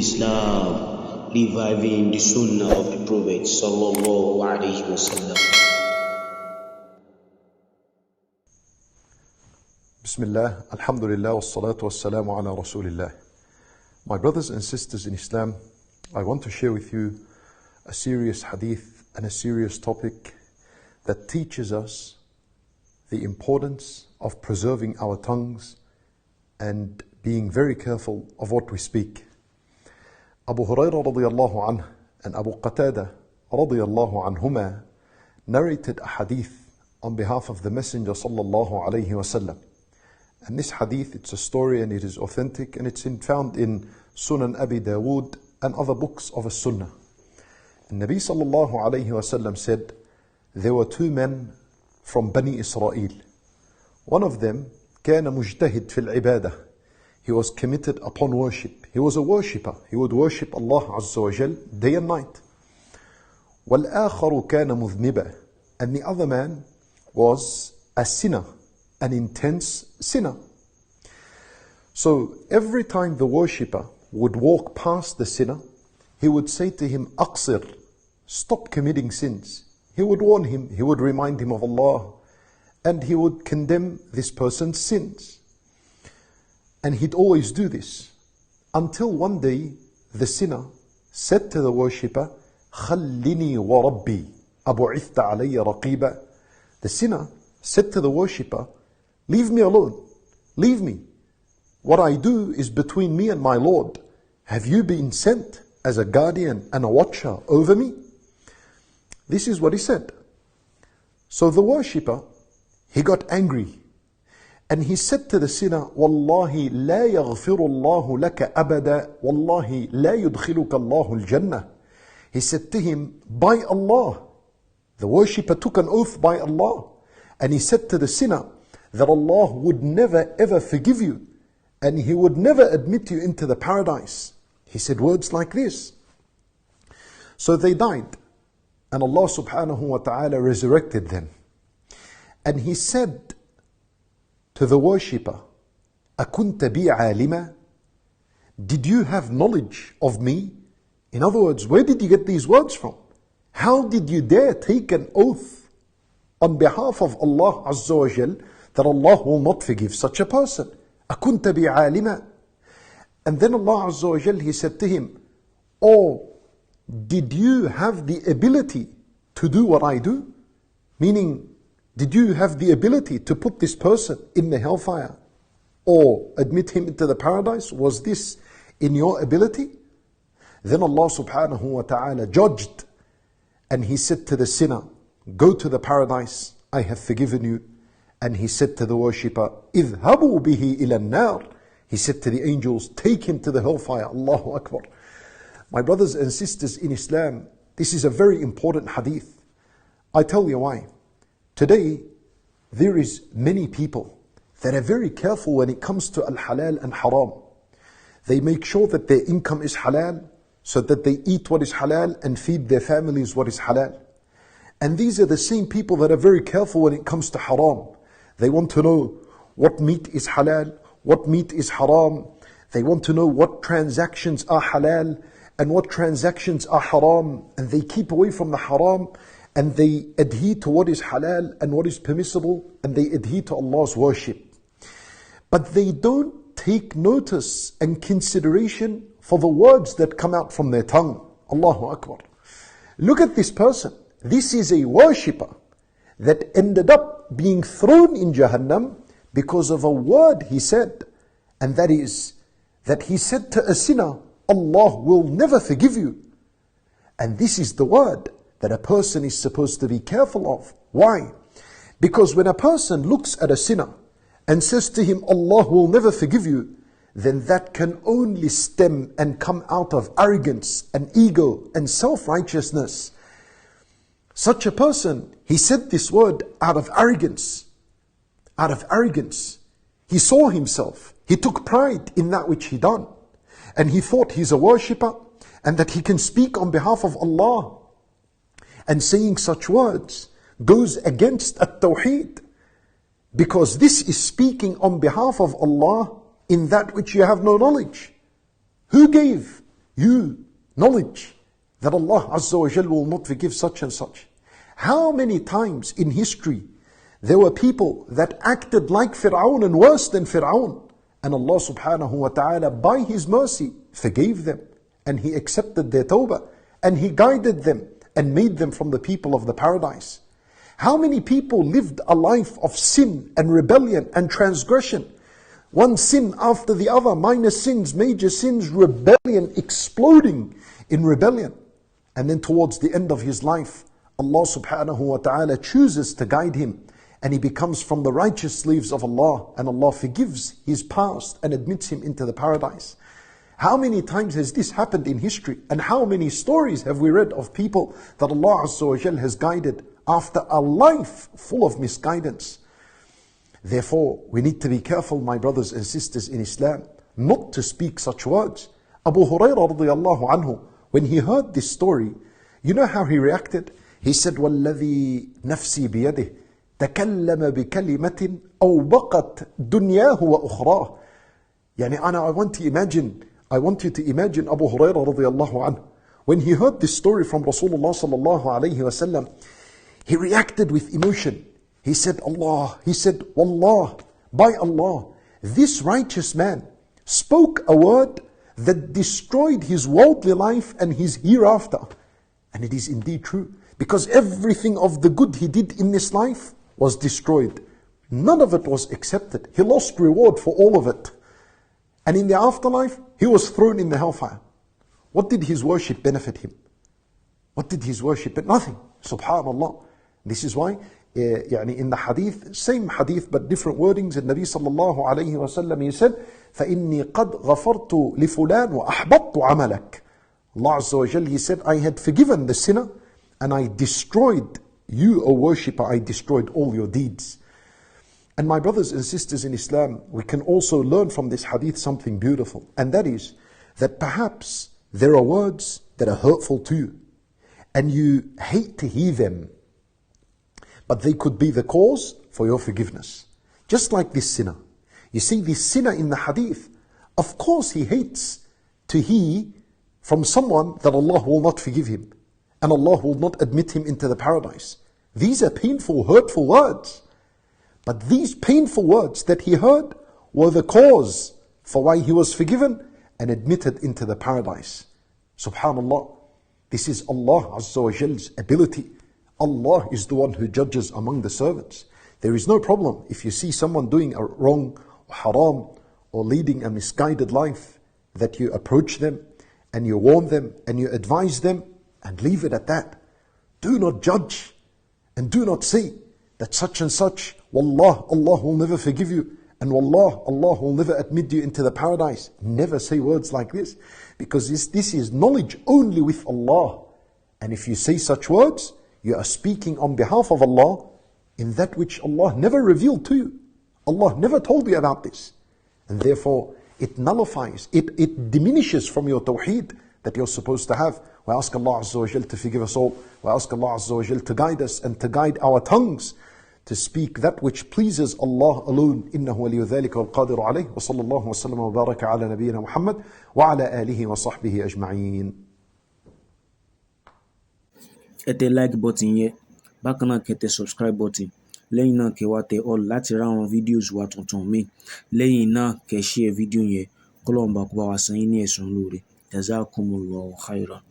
Nuurul-islam, reviving the sunnah of the Prophet sallallahu alaihi wasallam. Bismillah, alhamdulillah, wassalatu wassalamu ala rasulillah. My brothers and sisters in Islam, I want to share with you a serious hadith and a serious topic that teaches us the importance of preserving our tongues and being very careful of what we speak. Abu Hurairah radiyallahu anhu and Abu Qatada radiyallahu anhuma narrated a hadith on behalf of the Messenger sallallahu alayhi wasallam. And this hadith, it's a story and it is authentic and it's found in Sunan Abi Dawood and other books of a Sunnah. And Nabi sallallahu alayhi wasallam said, there were two men from Bani Israel. One of them, كان مجتهد في العبادة. He was committed upon worship. He was a worshipper. He would worship Allah Azza wa Jal day and night. وَالْآخَرُ كَانَ مُذْنِبًا. And the other man was a sinner, an intense sinner. So every time the worshipper would walk past the sinner, he would say to him, أَقْصِرْ, stop committing sins. He would warn him, he would remind him of Allah, and he would condemn this person's sins. And he'd always do this. Until one day, the sinner said to the worshipper, خَلِّنِي وَرَبِّي أَبُعِثْتَ عَلَيَّ رَقِيبًا. The sinner said to the worshipper, leave me alone, leave me. What I do is between me and my Lord. Have you been sent as a guardian and a watcher over me? This is what he said. So the worshipper, he got angry. And he said to the sinner, Wallahi la yaghfiru Allahu laka abada, Wallahi la yudkhiluka Allahu al-Jannah. He said to him, by Allah. The worshipper took an oath by Allah. And he said to the sinner that Allah would never ever forgive you. And He would never admit you into the paradise. He said words like this. So they died. And Allah subhanahu wa ta'ala resurrected them. And He said to the worshipper, أَكُنْتَ بِي عَالِمًا. Did you have knowledge of me? In other words, where did you get these words from? How did you dare take an oath on behalf of Allah Azza wa Jal that Allah will not forgive such a person? أَكُنْتَ بِي عَالِمًا. And then Allah Azza wa Jal, He said to him, oh, did you have the ability to do what I do? Meaning, did you have the ability to put this person in the hellfire or admit him into the paradise? Was this in your ability? Then Allah subhanahu wa ta'ala judged and He said to the sinner, go to the paradise, I have forgiven you. And He said to the worshipper, اذهبوا به إلى النار. He said to the angels, take him to the hellfire. Allahu Akbar. My brothers and sisters in Islam, this is a very important hadith. I tell you why. Today, there is many people that are very careful when it comes to al-halal and haram. They make sure that their income is halal, so that they eat what is halal and feed their families what is halal. And these are the same people that are very careful when it comes to haram. They want to know what meat is halal, what meat is haram. They want to know what transactions are halal and what transactions are haram. And they keep away from the haram. And they adhere to what is halal and what is permissible, and they adhere to Allah's worship. But they don't take notice and consideration for the words that come out from their tongue. Allahu Akbar. Look at this person. This is a worshipper that ended up being thrown in Jahannam because of a word he said. And that is, that he said to a sinner, Allah will never forgive you. And this is the word that a person is supposed to be careful of. Why? Because when a person looks at a sinner and says to him, Allah will never forgive you, then that can only stem and come out of arrogance and ego and self-righteousness. Such a person, he said this word out of arrogance. Out of arrogance. He saw himself. He took pride in that which he done. And he thought he's a worshipper and that he can speak on behalf of Allah. And saying such words goes against at-tawheed. Because this is speaking on behalf of Allah in that which you have no knowledge. Who gave you knowledge that Allah Azza wa Jal will not forgive such and such. How many times in history there were people that acted like Fir'aun and worse than Fir'aun, and Allah subhanahu wa ta'ala by His mercy forgave them, and He accepted their tawbah, and He guided them and made them from the people of the paradise. How many people lived a life of sin and rebellion and transgression? One sin after the other, minor sins, major sins, rebellion, exploding in rebellion. And then towards the end of his life, Allah subhanahu wa ta'ala chooses to guide him, and he becomes from the righteous slaves of Allah, and Allah forgives his past and admits him into the paradise. How many times has this happened in history? And how many stories have we read of people that Allah Azza wa Jal has guided after a life full of misguidance? Therefore, we need to be careful, my brothers and sisters in Islam, not to speak such words. Abu Hurairah radiyallahu anhu, when he heard this story, you know how he reacted? He said, وَالَّذِي نَفْسِي بِيَدِهِ تَكَلَّمَ بِكَلِمَةٍ أَوْبَقَتْ دُنْيَاهُ وَأُخْرَاهُ. I want you to imagine Abu Hurairah radiyallahu anhu. When he heard this story from Rasulullah sallallahu alayhi wasallam, he reacted with emotion. He said, Wallah, by Allah, this righteous man spoke a word that destroyed his worldly life and his hereafter. And it is indeed true, because everything of the good he did in this life was destroyed. None of it was accepted. He lost reward for all of it. And in the afterlife, he was thrown in the hellfire. What did his worship benefit him? What did his worship benefit? Nothing. Subhanallah. This is why in the hadith, same hadith but different wordings, the Nabi sallallahu alayhi wa sallam, he said, فَإِنِّي قَدْ غَفَرْتُ لِفُلَانِ وَأَحْبَطْتُ عَمَلَكَ. Allah Azza wa Jal, He said, I had forgiven the sinner and I destroyed you, O worshipper, I destroyed all your deeds. And my brothers and sisters in Islam, we can also learn from this hadith something beautiful. And that is that perhaps there are words that are hurtful to you and you hate to hear them, but they could be the cause for your forgiveness. Just like this sinner. You see, this sinner in the hadith, of course he hates to hear from someone that Allah will not forgive him and Allah will not admit him into the paradise. These are painful, hurtful words. But these painful words that he heard were the cause for why he was forgiven and admitted into the paradise. Subhanallah. This is Allah Azza wa Jal's ability. Allah is the one who judges among the servants. There is no problem if you see someone doing a wrong or haram or leading a misguided life, that you approach them and you warn them and you advise them and leave it at that. Do not judge and do not say that such and such, Wallah, Allah will never forgive you, and Wallah, Allah will never admit you into the paradise. Never say words like this, because this is knowledge only with Allah. And if you say such words, you are speaking on behalf of Allah in that which Allah never revealed to you. Allah never told you about this. And therefore, it nullifies, it diminishes from your tawheed that you're supposed to have. We ask Allah Azza wa Jal to forgive us all. We ask Allah Azza wa Jal to guide us and to guide our tongues to speak that which pleases Allah alone. إنه ولي ذلك والقادر عليه. وصلى الله وسلم وبارك على نبينا محمد وعلى آله وصحبه أجمعين. Ẹ tẹ like button yẹn, bákan náà kẹ́ tẹ subscribe button, lẹ́yìn náà kẹ́ wá tẹ all láti ra àwọn videos wa tuntun míì, lẹ́yìn náà kẹ́ share video yẹn, k'Ọlọ́run bá kó bá wa san yín ní ẹ̀san lóore. JAZAAKUMU khairan.